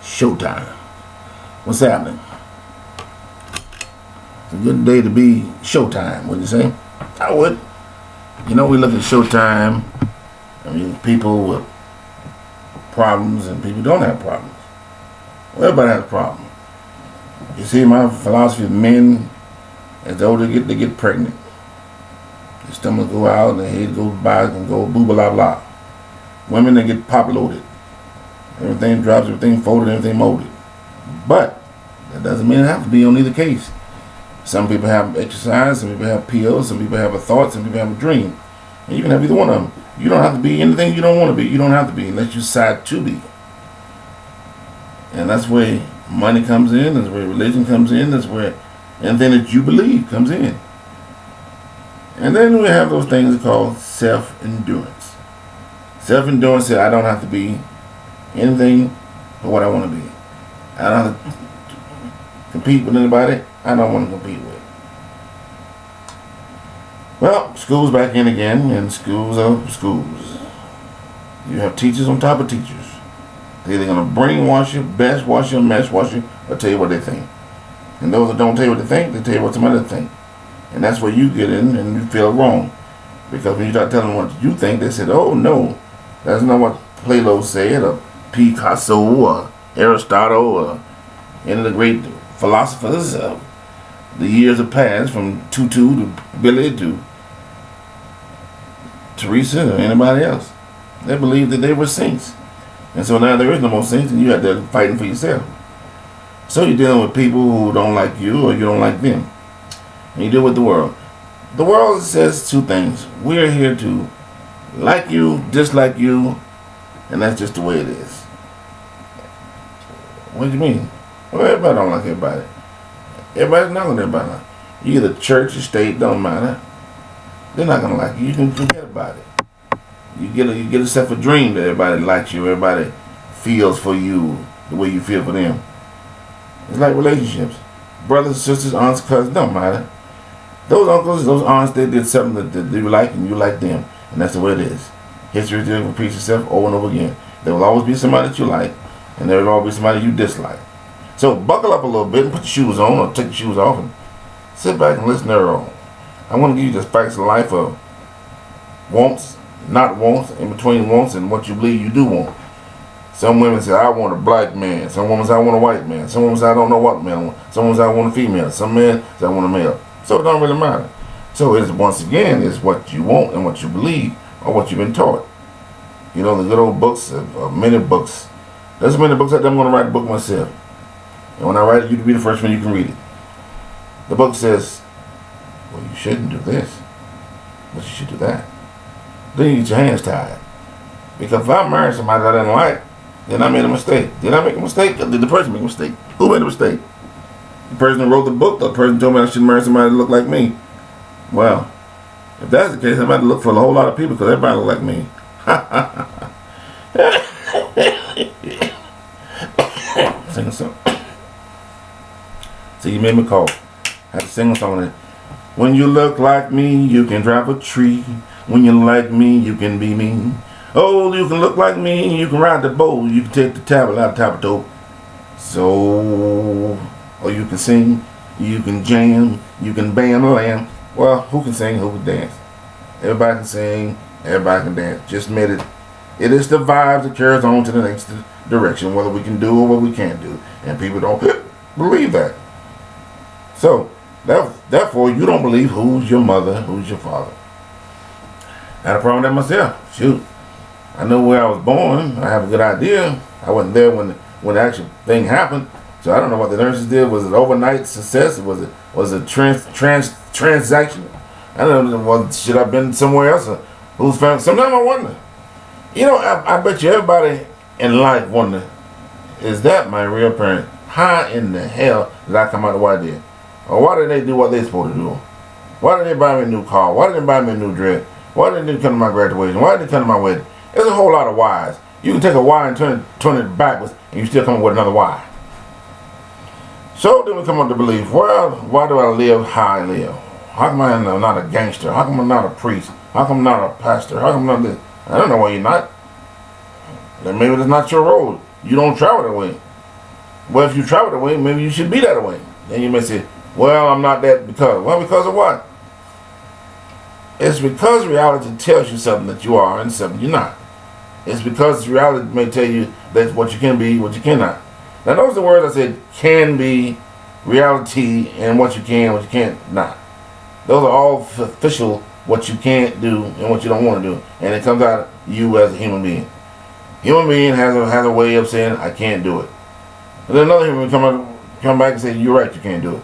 Showtime. What's happening? It's a good day to be Showtime, wouldn't you say? I would. You know, we look at Showtime. I mean, people with problems and people who don't have problems. Well, everybody has a problem. You see, my philosophy of men, as the older they get pregnant. Their stomach go out, and their head goes by and go boo blah blah. Women, they get pop loaded. Everything drops, everything folded, everything molded. But that doesn't mean it has to be on either case. Some people have exercise, some people have pills, some people have a thought, some people have a dream. And you can have either one of them. You don't have to be anything you don't want to be. You don't have to be unless you decide to be. And that's where money comes in, that's where religion comes in, that's where anything that you believe comes in. And then we have those things called self-endurance. Self-endurance says I don't have to be anything but what I want to be. I don't have to compete with anybody I don't want to compete with. Well, school's back in again, and schools are schools. You have teachers on top of teachers. They're either going to brainwash you, bash wash you, mash wash you, or tell you what they think. And those that don't tell you what they think, they tell you what somebody think. And that's where you get in and you feel wrong. Because when you start telling them what you think, they said, oh no, that's not what Plato said, or Picasso, or Aristotle, or any of the great philosophers of the years have passed, from Tutu to Billy to Teresa or anybody else. They believed that they were saints. And so now there is no more saints, and you have to fighting for yourself. So you're dealing with people who don't like you or you don't like them. And you deal with the world. The world says two things. We're here to like you, dislike you, and that's just the way it is. What do you mean? Well, everybody don't like everybody. Everybody's not going to everybody. You either church or state, don't matter. They're not going to like you. You can forget about it. You get yourself a dream that everybody likes you, everybody feels for you the way you feel for them. It's like relationships. Brothers, sisters, aunts, cousins, don't matter. Those uncles, those aunts, they did something that you like and you like them. And that's the way it is. History repeats itself over and over again. There will always be somebody that you like, and there will always be somebody you dislike. So buckle up a little bit and put your shoes on or take your shoes off and sit back and listen to her on. I want to give you the facts of life of wants, not wants, in between wants and what you believe you do want. Some women say, I want a black man. Some women say, I want a white man. Some women say, I don't know what man I want. Some women say, I want a female. Some men say, I want a male. So it don't really matter. So it's, once again, it's what you want and what you believe or what you've been taught. You know, the good old books, many books. There's so many books out there. I'm going to write a book myself. And when I write it, you can be the first one you can read it. The book says, well, you shouldn't do this, but you should do that. Then you get your hands tied. Because if I marry somebody that I didn't like, then I made a mistake. Did I make a mistake? Or did the person make a mistake? Who made a mistake? The person who wrote the book, the person told me I should marry somebody that looked like me. Well, if that's the case, I'm about to look for a whole lot of people because everybody look like me. Sing a song. So you made me call. I had to sing a song that, when you look like me, you can drive a tree. When you like me, you can be me. Oh, you can look like me, you can ride the boat, you can take the tablet out of Tapato. So, or you can sing, you can jam, you can band a lamb. Well, who can sing, who can dance? Everybody can sing, everybody can dance. Just admit it. It is the vibes that carries on to the next direction, whether we can do or what we can't do. And people don't believe that. So, therefore, you don't believe who's your mother, who's your father. I had a problem with that myself. Shoot. I know where I was born. I have a good idea. I wasn't there when the actual thing happened. So I don't know what the nurses did. Was it overnight success? Was it transaction? I don't know. Well, should I have been somewhere else? Or whose family? Sometimes I wonder. You know, I bet you everybody in life wonder, is that my real parent? How in the hell did I come out of what I did? Or why did they do what they supposed to do? Why did they buy me a new car? Why did they buy me a new dress? Why didn't they come to my graduation? Why did they come to my wedding? There's a whole lot of whys. You can take a why and turn it backwards, and you still come up with another why. So then we come up to believe, well, why do I live how I live? How come I'm not a gangster? How come I'm not a priest? How come I'm not a pastor? How come I'm not this? I don't know why you're not. Then maybe that's not your road. You don't travel that way. Well, if you travel that way, maybe you should be that way. Then you may say, well, I'm not that because. Well, because of what? It's because reality tells you something that you are and something you're not. It's because reality may tell you that's what you can be, what you cannot. Now, those are the words I said: can be, reality, and what you can, what you can't not. Those are all official, what you can't do and what you don't want to do, and it comes out of you as a human being. Human being has a way of saying, I can't do it. And then another human come back and say, you're right, you can't do it.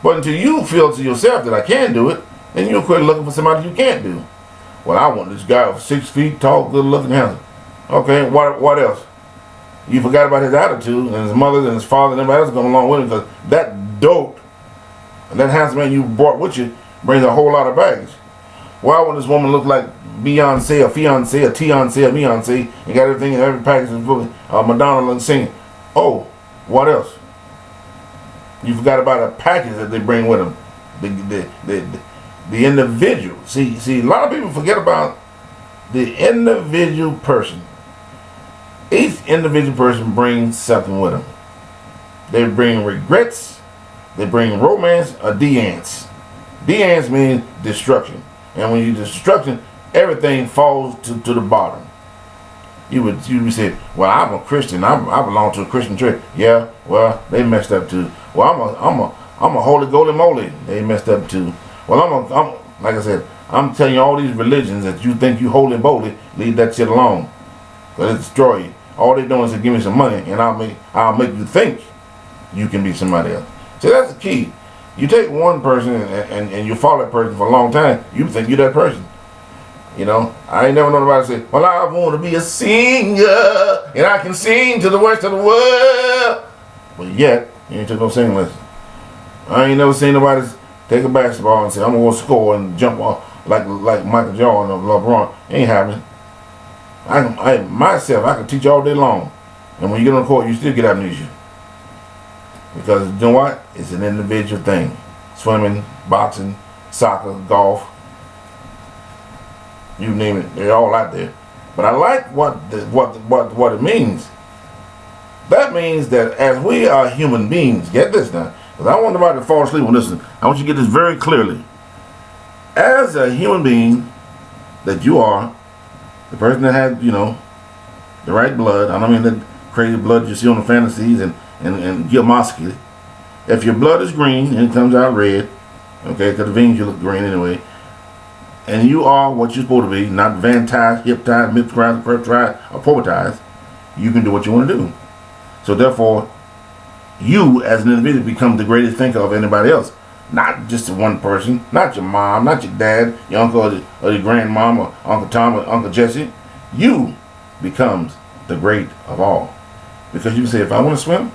But until you feel to yourself that I can do it, then you'll quit looking for somebody you can't do. Well, I want this guy 6 feet tall, good looking, handsome. Okay, what else? You forgot about his attitude and his mother and his father and everybody else going along with him, because that dope and that handsome man you brought with you brings a whole lot of baggage. Why would this woman look like Beyonce or fiance or Beyonce or Beyonce and got everything in every package is fully Madonna and singing? Oh, what else? You forgot about a package that they bring with them. The individual. See, a lot of people forget about the individual person. Each individual person brings something with them. They bring regrets, they bring romance, or de-ance. De-ance means destruction. And when you destruction, everything falls to the bottom. You would say, well, I'm a Christian. I belong to a Christian church. Yeah, well, they messed up too. Well, I'm a holy goly moly. They messed up too. Well, I'm like I said, I'm telling you, all these religions that you think you holy moly, leave that shit alone. Because it destroy you. All they doing is to give me some money, and I'll make you think you can be somebody else. So that's the key. You take one person and you follow that person for a long time, you think you're that person. You know, I ain't never known nobody say, well, I want to be a singer, and I can sing to the rest of the world. But yet, you ain't took no singing lesson. I ain't never seen nobody take a basketball and say, I'm going to score and jump off like Michael Jordan or LeBron. Ain't happening. I can teach all day long. And when you get on the court, you still get amnesia. Because you know what? It's an individual thing. Swimming, boxing, soccer, golf. You name it, they're all out there. But I like what it means. That means that as we are human beings, get this now, because I want nobody to fall asleep on this. I want you to get this very clearly. As a human being that you are, the person that had, the right blood, I don't mean the crazy blood you see on the fantasies and Gilmosky. If your blood is green and it comes out red, okay, because the veins you look green anyway, and you are what you're supposed to be, not van-tized, hip-tized, mid-tized, perp-tized, or poetized, you can do what you want to do. So therefore, you as an individual become the greatest thinker of anybody else. Not just one person, not your mom, not your dad, your uncle or your grandmom or Uncle Tom or Uncle Jesse. You becomes the great of all. Because you can say, if I want to swim,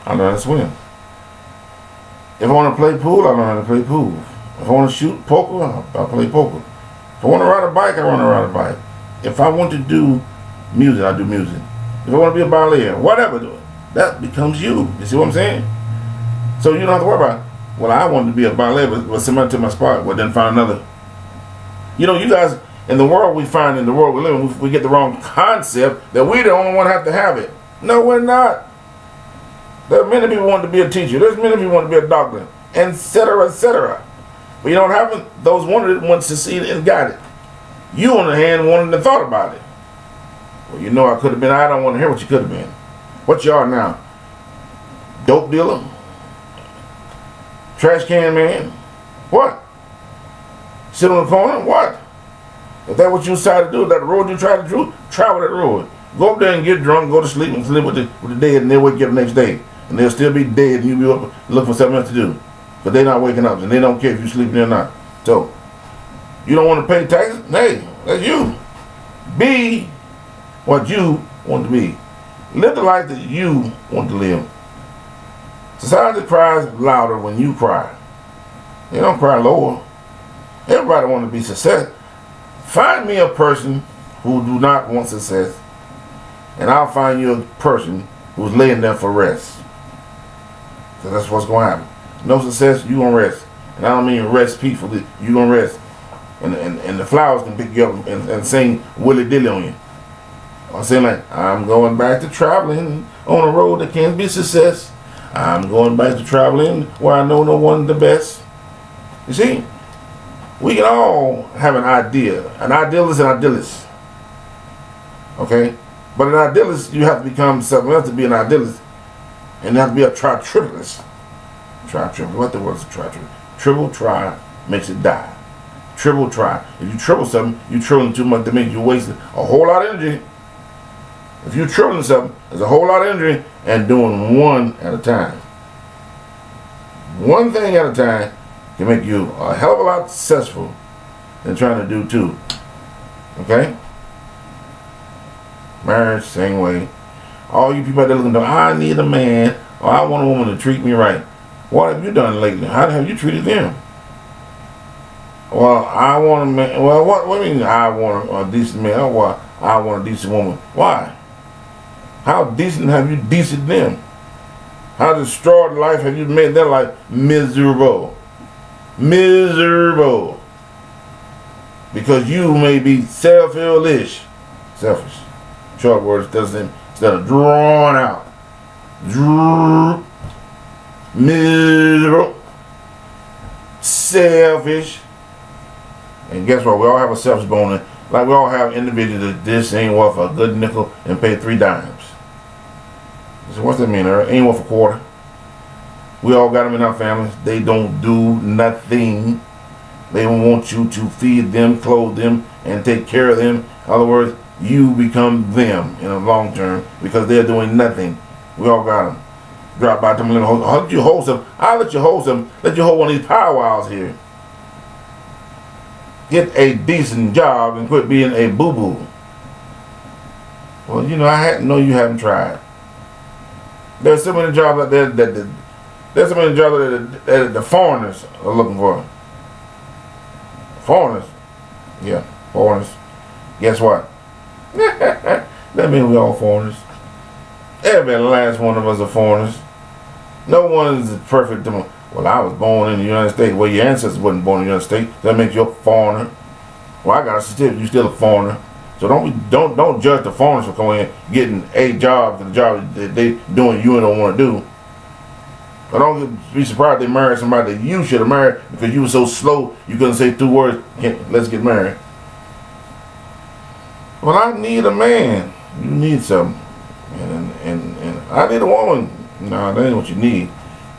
I learn how to swim. If I want to play pool, I learn how to play pool. If I want to shoot poker, I'll play poker. If I want to ride a bike, I want to ride a bike. If I want to do music, I do music. If I want to be a ballet, whatever, do it. That becomes you. You see what I'm saying? So you don't have to worry about, well, I wanted to be a ballet, but somebody took my spot. Well, then find another. You guys, in the world we find, in the world we live in, we get the wrong concept that we're the only one have to have it. No, we're not. There are many people want to be a teacher. There's many people want to be a doctor, etc., etc. But you know what happened? Those wanted it, once succeeded and got it. You, on the hand, wanted and thought about it. Well, I could have been. I don't want to hear what you could have been. What you are now? Dope dealer? Trash can man? What? Sit on the corner? What? If that's what you decided to do, that road you try to do, travel that road. Go up there and get drunk, go to sleep and sleep with the dead, and they'll wake you up the next day. And they'll still be dead, and you'll be up looking for something else to do. But they're not waking up, and they don't care if you're sleeping or not. So, you don't want to pay taxes? Hey, that's you. Be what you want to be. Live the life that you want to live. Society cries louder when you cry. They don't cry lower. Everybody wants to be success. Find me a person who do not want success, and I'll find you a person who's laying there for rest. So that's what's going to happen. No success, you going to rest. And I don't mean rest peacefully. You going to rest. And the flowers can pick you up and sing willy-dilly on you. I'm saying like, I'm going back to traveling on a road that can't be success. I'm going back to traveling where I know no one the best. You see, we can all have an idea. An idealist and idealist. Okay? But an idealist, you have to become something else to be an idealist. And you have to be a tri-tribalist. Tri-triple. What the word is tri-triple? Triple try makes it die. Triple try. If you triple something, you tripling too much to make you wasting a whole lot of energy. If you're tripling something, there's a whole lot of energy and doing one at a time. One thing at a time can make you a hell of a lot successful than trying to do two. Okay? Marriage, same way. All you people out there looking to, I need a man, or I want a woman to treat me right. What have you done lately? How have you treated them? Well, I want a man. Well, what do you mean I want a decent man? Oh, well, I want a decent woman. Why? How decent have you decent them? How destroyed life have you made their life miserable? Miserable. Because you may be selfish. Selfish. Short words doesn't instead of drawn out. Miserable. Selfish. And guess what? We all have a selfish bone. Like we all have individuals that this ain't worth a good nickel and pay 3 dimes. So what's that mean? Ain't worth a quarter. We all got them in our families. They don't do nothing. They want you to feed them, clothe them, and take care of them. In other words, you become them in the long term because they're doing nothing. We all got them. Drop by them. I'll let you hold some. I'll let you hold some. Let you hold one of these powwows here. Get a decent job and quit being a boo-boo. Well, you know, I know you haven't tried. There's so many jobs out there there's so many jobs that the foreigners are looking for. Foreigners. Yeah, foreigners. Guess what? That means we all foreigners. Every last one of us are foreigners. No one is perfect. Well, I was born in the United States. Well, your ancestors wasn't born in the United States. That makes you a foreigner. Well, I got a certificate. You're still a foreigner. So don't judge the foreigners for coming in getting a job, the job that they doing you don't want to do. But don't be surprised they married somebody that you should have married because you were so slow you couldn't say 2 words. Let's get married. Well, I need a man. You need something, and I need a woman. No, that ain't what you need.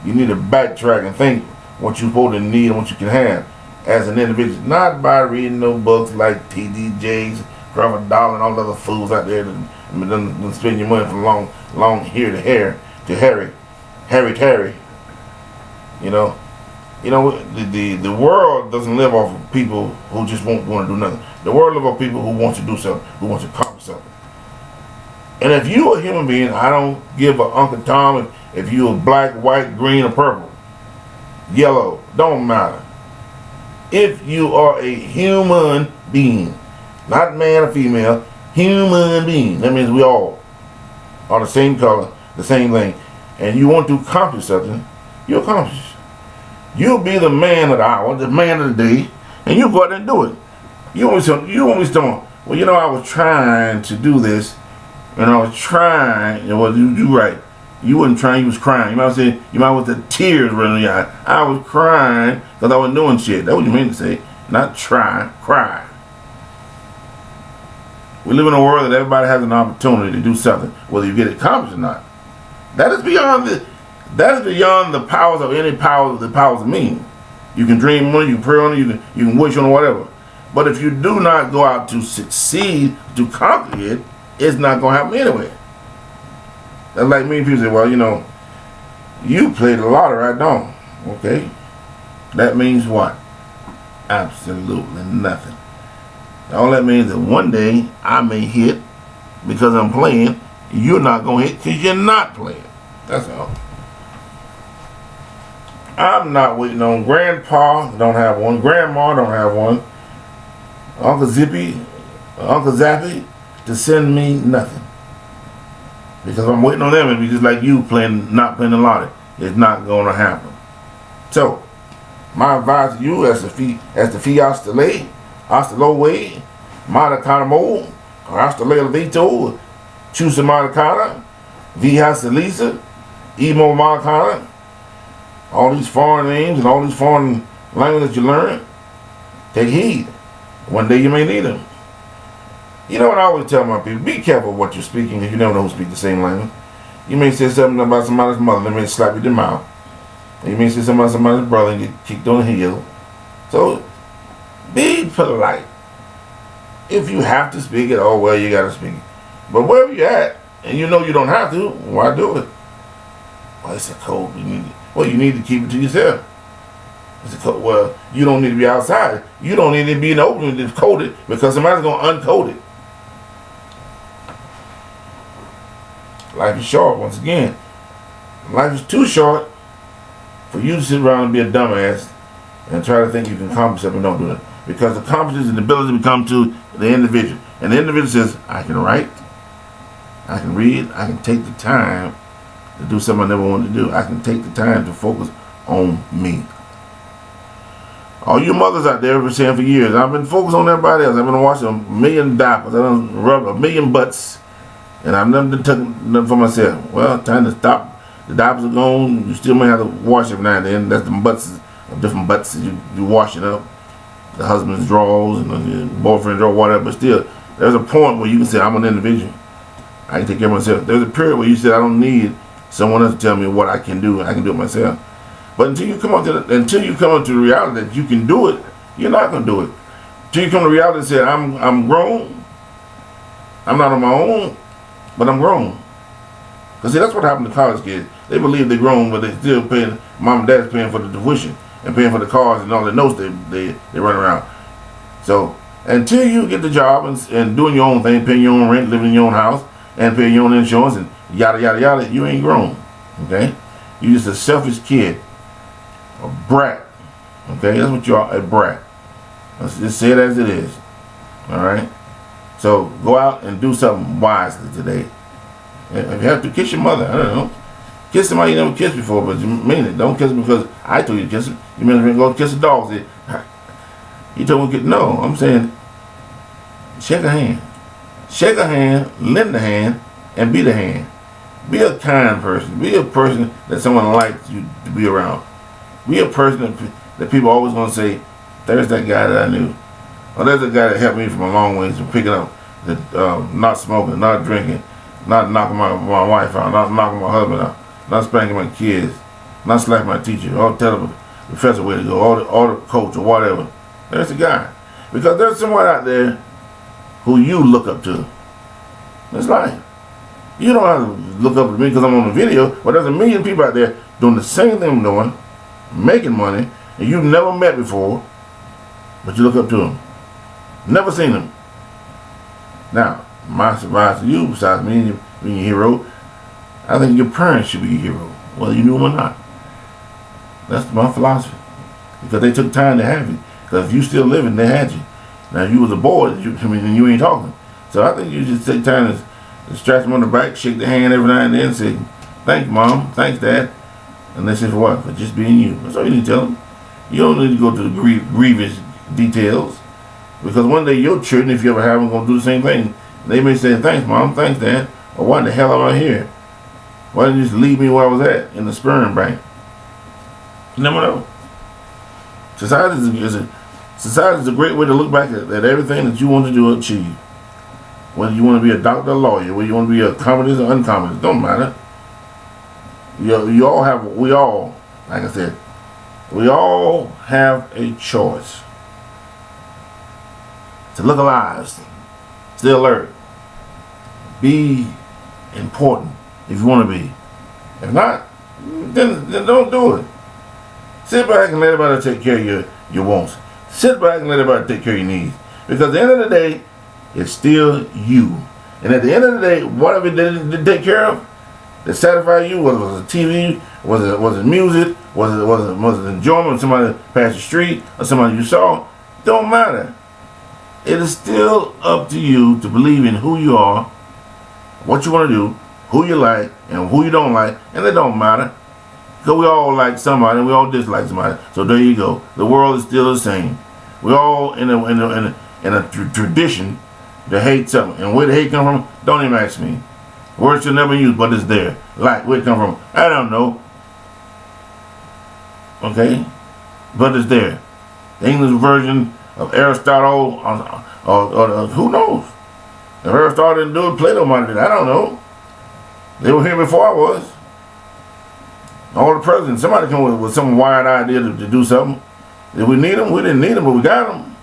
You need to backtrack and think what you're supposed to need and what you can have as an individual, not by reading no books like T.D. Jakes, Crawford Dollar, and all the other fools out there that spend your money from long here to Harry Terry. You know, the world doesn't live off of people who just won't want to do nothing. The world lives off people who want to do something, who want to accomplish something. And if you're a human being, I don't give a Uncle Tom if you're black, white, green, or purple, yellow, don't matter. If you are a human being, not man or female, human being, that means we all are the same color, the same thing, and you want to accomplish something, you accomplish. You'll be the man of the hour, the man of the day, and you go out there and do it. You won't be saying, well, you know, I was trying to do this, and I was trying, well, you right. You wasn't trying, you was crying. You might say, you might with the tears running your eye. I was crying because I wasn't doing shit. That's what you mean to say. Not try, cry. We live in a world that everybody has an opportunity to do something, whether you get it accomplished or not. That is beyond the powers of any power the powers mean. You can dream on it, you can pray on it, you can wish on it, whatever. But if you do not go out to succeed, to conquer it, it's not going to happen anyway. That's like me, people say, well, you know, you played the lottery, I don't. Okay. That means what? Absolutely nothing. All that means that one day I may hit because I'm playing. You're not going to hit because you're not playing. That's all. I'm not waiting on Grandpa, don't have one. Grandma don't have one. Uncle Zappy to send me nothing. Because I'm waiting on them, it'd be just like you not playing the lottery. It's not going to happen. So, my advice to you as the fiat lay, hasta lo way, Madacana mo, hasta le vito, chusa Madacana, vi hasta lisa, Emo Marcana, all these foreign names and all these foreign languages that you learn, take heed. One day you may need them. You know what I always tell my people? Be careful what you're speaking because you never know who speaks the same language. You may say something about somebody's mother, they may slap you in the mouth. You may say something about somebody's brother and get kicked on the heel. So be polite. If you have to speak it, oh well, you gotta speak it. But wherever you're at, and you know you don't have to, why do it? Well, it's a code. You need to keep it to yourself. It's a code. Well, you don't need to be outside. You don't need to be in the open to code it because somebody's gonna uncode it. Life is short. Once again, life is too short for you to sit around and be a dumbass and try to think you can accomplish something and don't do it. Because the competence and the ability become to the individual. And the individual says, I can write, I can read, I can take the time to do something I never wanted to do. I can take the time to focus on me. All you mothers out there have been saying for years, I've been focused on everybody else. I've been watching a million diapers, I've been rubbed a million butts, and I've never taken nothing for myself. Well, time to stop. The diapers are gone. You still may have to wash every now and then. That's the butts, different butts that you washing up. The husband's drawers and the boyfriend's drawers, whatever. But still, there's a point where you can say, I'm an individual. I can take care of myself. There's a period where you said, I don't need someone else to tell me what I can do. I can do it myself. But until you come up to the reality that you can do it, you're not gonna do it. Until you come to the reality and say, I'm grown. I'm not on my own, but I'm grown. Cause see, that's what happened to college kids. They believe they're grown, but they still paying. Mom and dad's paying for the tuition and paying for the cars and all the notes they run around. So until you get the job and doing your own thing, paying your own rent, living in your own house, and paying your own insurance and yada yada yada, you ain't grown. Okay, you just a selfish kid, a brat. Okay, that's what you are, a brat. Let's just say it as it is. All right. So go out and do something wisely today. If you have to kiss your mother, I don't know. Kiss somebody you never kissed before, but you mean it. Don't kiss them because I told you to kiss them. You mean go kiss a dog. Say, you told me to no, I'm saying shake a hand. Shake a hand, lend a hand, and be the hand. Be a kind person. Be a person that someone likes you to be around. Be a person that people always going to say, there's that guy that I knew. Or there's a guy that helped me from a long ways from picking up, not smoking, not drinking, not knocking my wife out, not knocking my husband out, not spanking my kids, not slapping my teacher, or telling the professor where to go, or the coach or whatever. There's a guy. Because there's someone out there who you look up to. That's life. You don't have to look up to me because I'm on the video, but there's a million people out there doing the same thing I'm doing, making money, and you've never met before, but you look up to them. Never seen them. Now, my advice to you, besides me being your hero, I think your parents should be your hero, whether you knew them or not. That's my philosophy. Because they took time to have you. Because if you still living, they had you. Now, if you was a boy, you ain't talking. So I think you just take time to scratch them on the back, shake the hand every now and then, and say, thanks, Mom, thanks, Dad. And they say, for what? For just being you. That's all you need to tell them. You don't need to go to the grievous details. Because one day your children, if you ever have them, going to do the same thing. They may say, thanks, Mom, thanks, Dad. Or why the hell am I here? Why didn't you just leave me where I was at, in the sperm bank? You never know. Society is a great way to look back at everything that you want to do or achieve. Whether you want to be a doctor or lawyer, whether you want to be a communist or uncommunist, don't matter. We all, like I said, we all have a choice to look alive, stay alert, be important if you want to be. If not, then don't do it. Sit back and let everybody take care of your wants. Sit back and let everybody take care of your needs. Because at the end of the day, it's still you. And at the end of the day, whatever they didn't take care of, that satisfy you, whether it was a TV, was it music, was it enjoyment of somebody passed the street or somebody you saw, don't matter. It is still up to you to believe in who you are, what you want to do, who you like, and who you don't like, and it don't matter. Because we all like somebody and we all dislike somebody. So there you go. The world is still the same. We're all in a tradition to hate something. And where the hate come from, don't even ask me. Word should never use, but it's there. Like, where it come from? I don't know. Okay? But it's there. The English version of Aristotle, or who knows? If Aristotle didn't do it, Plato might have did. I don't know. They were here before I was. All the presidents, somebody come with some wild idea to do something. Did we need them? We didn't need them, but we got them.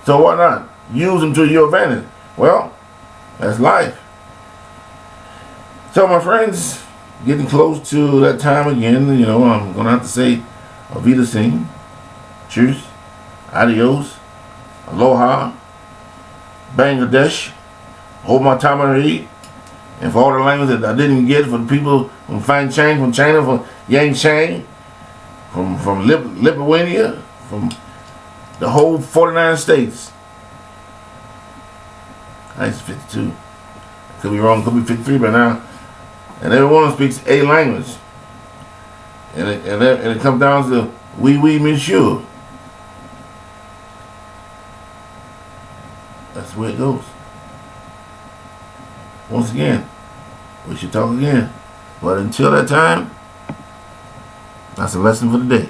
So why not? Use them to your advantage. Well, that's life. So my friends, getting close to that time again, you know, I'm going to have to say Auf Wiedersehen, cheers, adios, aloha, Bangladesh, hold my tamari, and for all the language that I didn't get, for the people from Fang Chang, from China, from Yang Chang, from Lithuania, from the whole 49 states. I used 52. Could be wrong, could be 53 by now. And everyone speaks a language. And it comes down to oui, monsieur. That's the way it goes. Once again, we should talk again. But until that time, that's a lesson for the day.